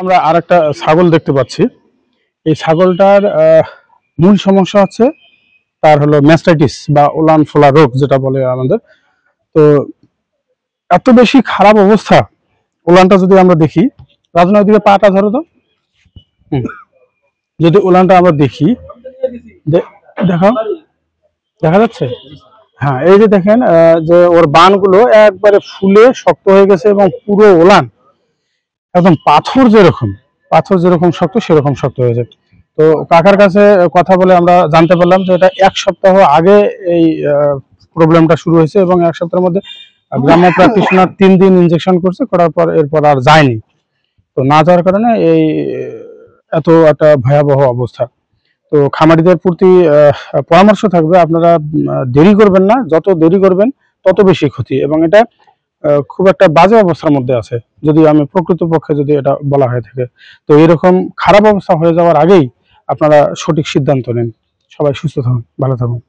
আমরা আরেকটা ছাগল দেখতে পাচ্ছি। এই ছাগলটার মূল সমস্যা হচ্ছে তার হলো ম্যাস্টাইটিস বা ওলান ফোলা রোগ যেটা বলে আমাদের। তো এত বেশি খারাপ অবস্থা ওলানটা, যদি আমরা দেখি, রাজনৈতিক পাটা ধরো তো, যদি ওলানটা আমরা দেখি, দেখো দেখা যাচ্ছে। হ্যাঁ, এই যে দেখেন যে ওর বানগুলো একবারে ফুলে শক্ত হয়ে গেছে এবং পুরো ওলান একদম পাথর যেরকম শক্ত সেরকম শক্ত হয়েছে। তো কাকার কাছে কথা বলে আমরা জানতে পারলাম যে এটা 1 সপ্তাহ আগে এই প্রবলেমটা শুরু হয়েছে এবং 1 সপ্তাহের মধ্যে গ্রাম্য প্র্যাকটিশনার 3 দিন ইনজেকশন করছে, করার পর এরপর আর যায়নি। তো না যাওয়ার কারণে এই এত একটা ভয়াবহ অবস্থা। তো খামারিদের প্রতি পরামর্শ থাকবে, আপনারা দেরি করবেন না, যত দেরি করবেন তত বেশি ক্ষতি, এবং এটা খুব একটা বাজে অবস্থার মধ্যে আছে যদি আমি প্রকৃতপক্ষে যদি এটা বলা হয়ে থাকে। তো এরকম খারাপ অবস্থা হয়ে যাওয়ার আগেই আপনারা সঠিক সিদ্ধান্ত নিন। সবাই সুস্থ থাকুন, ভালো থাকুন।